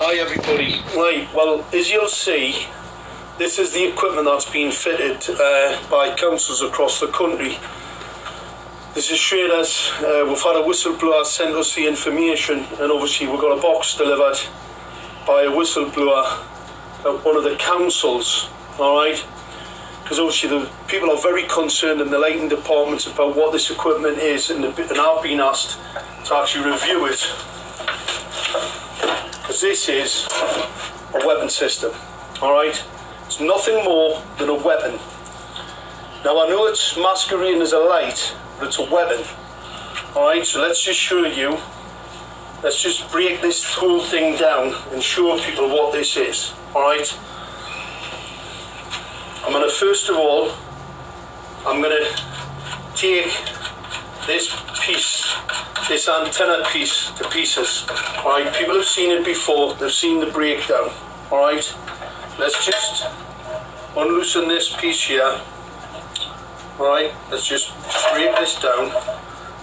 Hi everybody. Right, well, as you'll see, this is the equipment that's been fitted by councils across the country. This is straight as we've had a whistleblower send us the information, and obviously we've got a box delivered by a whistleblower at one of the councils, alright? Because obviously the people are very concerned in the lighting departments about what this equipment is, and I've been asked to actually review it. Because this is a weapon system, alright? It's nothing more than a weapon. Now I know it's masquerading as a light, but it's a weapon. Alright, so let's just show you. Let's just break this whole thing down and show people what this is, alright? I'm going to, first of all, I'm going to take this piece, this antenna piece to pieces. Alright, people have seen it before, they've seen the breakdown. Alright, let's just unloosen this piece here. Alright, let's just break this down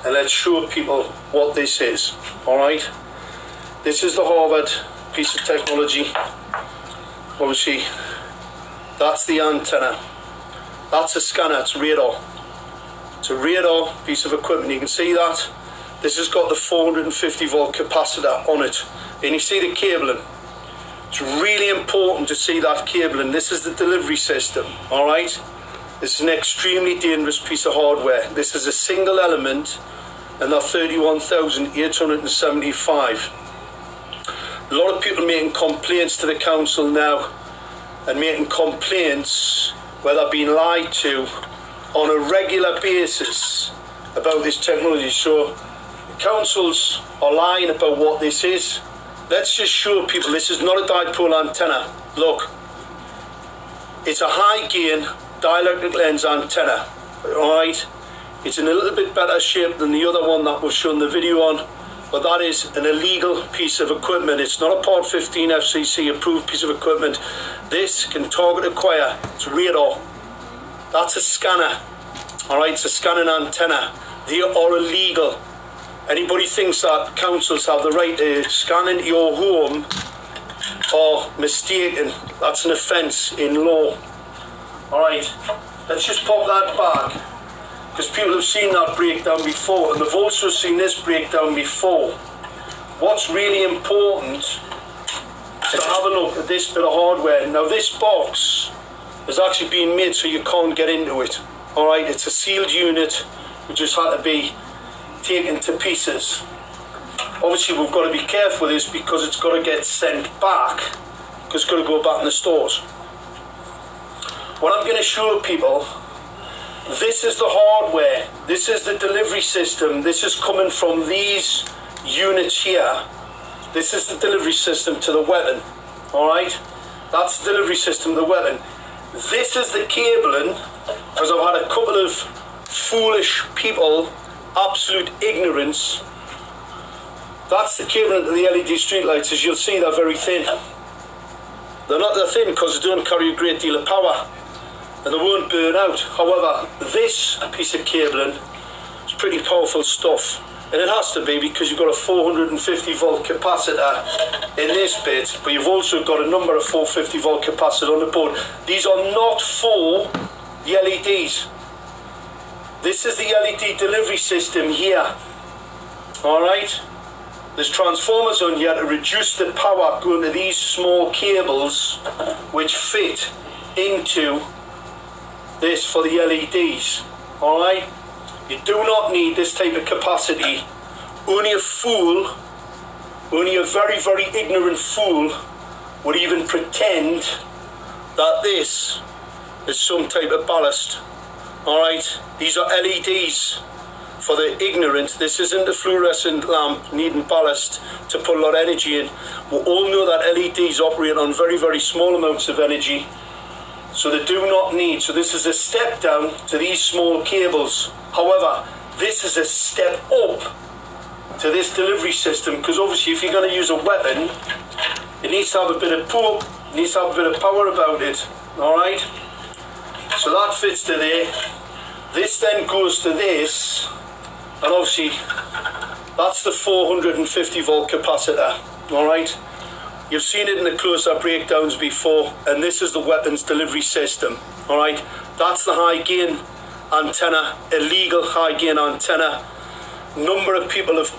and let's show people what this is. Alright, this is the Harvard piece of technology. Obviously, that's the antenna. That's a scanner, it's radar. It's a radar piece of equipment, you can see that. This has got the 450 volt capacitor on it. And you see the cabling. It's really important to see that cabling. This is the delivery system, alright? This is an extremely dangerous piece of hardware. This is a single element, and they're 31,875. A lot of people making complaints to the council now, and making complaints where they're being lied to on a regular basis about this technology. So the councils are lying about what this is. Let's just show people this is not a dipole antenna. Look, it's a high gain dielectric lens antenna, alright? It's in a little bit better shape than the other one that we've shown the video on, but that is an illegal piece of equipment. It's not a Part 15 FCC approved piece of equipment. This can target acquire, it's radar. That's a scanner, alright, it's a scanning antenna. They are illegal. Anybody thinks that councils have the right to scan into your home are mistaken. That's an offence in law. Alright, let's just pop that back, because people have seen that breakdown before, and they've also seen this breakdown before. What's really important is to have a look at this bit of hardware. Now this box is actually being made so you can't get into it. Alright, it's a sealed unit which just had to be taken to pieces. Obviously we've got to be careful with this because it's got to get sent back, because it's got to go back in the stores. What I'm going to show people, this is the hardware, this is the delivery system, this is coming from these units here. This is the delivery system to the weapon, alright? That's the delivery system to the weapon. This is the cabling, because I've had a couple of foolish people, absolute ignorance. That's the cabling to the LED streetlights. As you'll see, they're very thin. They're not that thin because they don't carry a great deal of power, and they won't burn out. However, this piece of cabling is pretty powerful stuff, and it has to be because you've got a 450 volt capacitor in this bit, but you've also got a number of 450 volt capacitors on the board. These are not for the LEDs. This is the LED delivery system here. Alright? There's transformers on here to reduce the power going to these small cables which fit into this for the LEDs. Alright? You do not need this type of capacity. Only a fool, only a very, very ignorant fool would even pretend that this is some type of ballast. Alright? These are LEDs for the ignorant. This isn't a fluorescent lamp needing ballast to put a lot of energy in. We all know that LEDs operate on very, very small amounts of energy, so they do not need. So this is a step down to these small cables. However, this is a step up to this delivery system, because obviously if you're going to use a weapon, it needs to have a bit of pull, it needs to have a bit of power about it. Alright? So that fits to there. This then goes to this, and obviously that's the 450 volt capacitor. Alright? You've seen it in the close-up breakdowns before, and this is the weapons delivery system. All right, that's the high gain antenna, illegal high gain antenna. Number of people have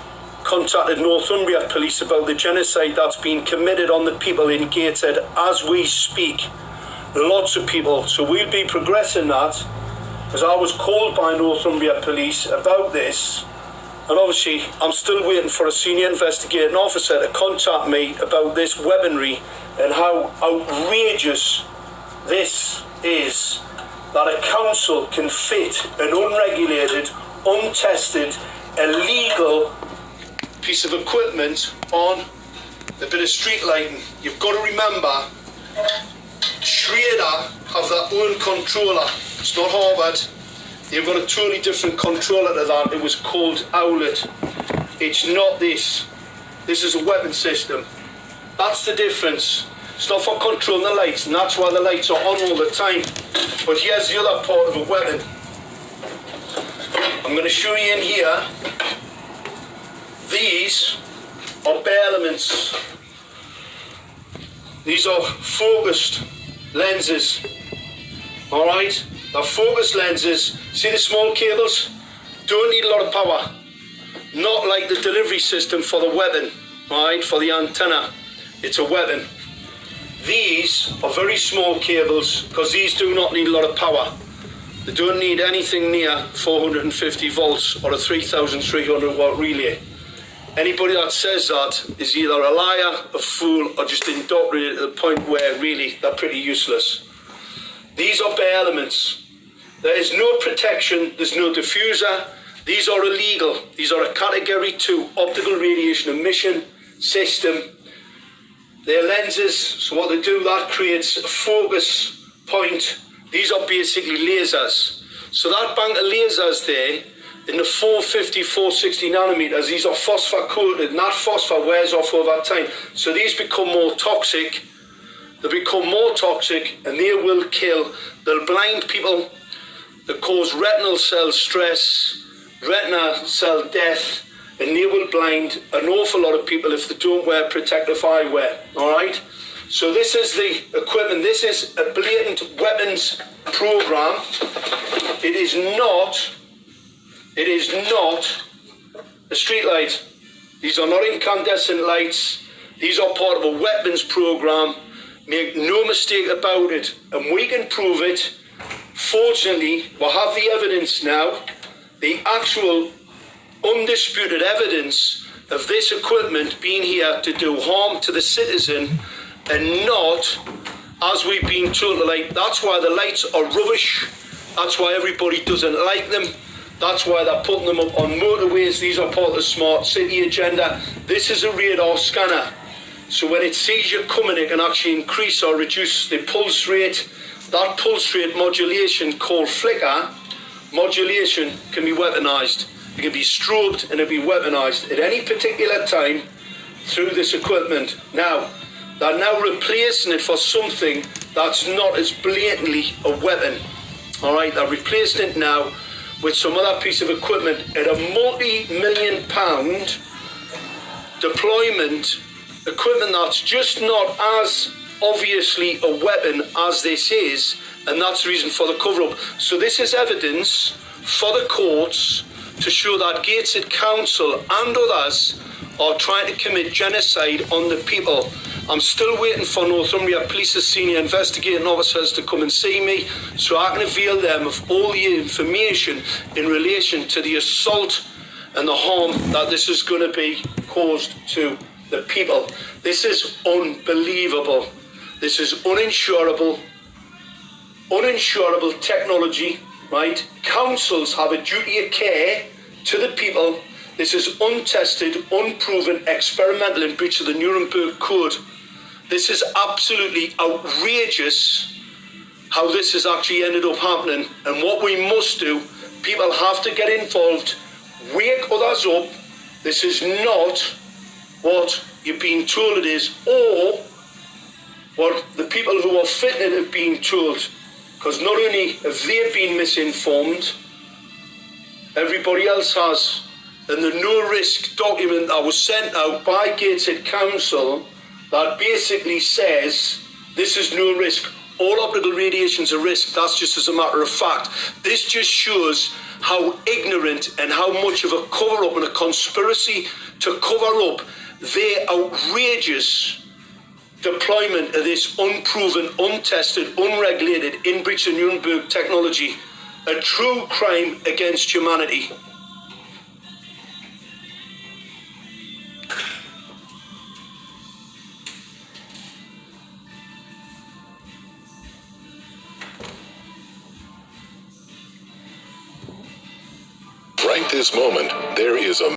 contacted Northumbria Police about the genocide that's been committed on the people in Gateshead as we speak. Lots of people. So we'll be progressing that, because I was called by Northumbria Police about this, and obviously I'm still waiting for a senior investigating officer to contact me about this weaponry and how outrageous this is, that a council can fit an unregulated, untested, illegal piece of equipment on a bit of street lighting. You've got to remember, Schrader have their own controller. It's not Harvard. They've got a totally different controller to that. It was called Owlet. It's not this. This is a weapon system. That's the difference. It's not for controlling the lights, and that's why the lights are on all the time. But here's the other part of a weapon. I'm going to show you in here. These are bare elements. These are focused lenses. Alright? They're focused lenses. See the small cables? Don't need a lot of power. Not like the delivery system for the weapon. Alright? For the antenna. It's a weapon. These are very small cables, because these do not need a lot of power. They don't need anything near 450 volts or a 3,300 watt relay. Anybody that says that is either a liar, a fool, or just indoctrinated to the point where really they're pretty useless. These are bare elements. There is no protection, there's no diffuser. These are illegal. These are a category 2 optical radiation emission system. They're lenses, so what they do, that creates a focus point. These are basically lasers. So that bank of lasers there, in the 450, 460 nanometers, these are phosphor coated, and that phosphor wears off over time. So these become more toxic. They become more toxic, and they will kill. They'll blind people. They cause retinal cell stress, retina cell death, and they will blind an awful lot of people if they don't wear protective eyewear. All right? So this is the equipment. This is a blatant weapons program. It is not a street light. These are not incandescent lights. These are part of a weapons program. Make no mistake about it. And we can prove it. Fortunately, we have the evidence now. The actual undisputed evidence of this equipment being here to do harm to the citizen, and not, as we've been told, like, that's why the lights are rubbish. That's why everybody doesn't like them. That's why they're putting them up on motorways. These are part of the smart city agenda. This is a radar scanner. So when it sees you coming, it can actually increase or reduce the pulse rate. That pulse rate modulation, called flicker modulation, can be weaponized. It can be strobed and it can be weaponized at any particular time through this equipment. Now, they're now replacing it for something that's not as blatantly a weapon. Alright, they're replacing it now with some other piece of equipment at a multi-million pound deployment equipment that's just not as obviously a weapon as this is, and that's the reason for the cover-up. So this is evidence for the courts to show that Gateshead Council and others are trying to commit genocide on the people. I'm still waiting for Northumbria Police's senior investigating officers to come and see me so I can avail them of all the information in relation to the assault and the harm that this is going to be caused to the people. This is unbelievable. This is uninsurable technology, right? Councils have a duty of care to the people. This is untested, unproven, experimental in breach of the Nuremberg Code. This is absolutely outrageous how this has actually ended up happening. And what we must do, people have to get involved, wake others up. This is not what you're being told it is, or what the people who are fitting it have been told. Because not only have they been misinformed, everybody else has. And the no-risk document that was sent out by Gateshead Council that basically says this is no risk. All optical radiation is a risk. That's just as a matter of fact. This just shows how ignorant and how much of a cover-up and a conspiracy to cover up their outrageous deployment of this unproven, untested, unregulated, in breach of Nuremberg technology, a true crime against humanity. Right this moment, there is a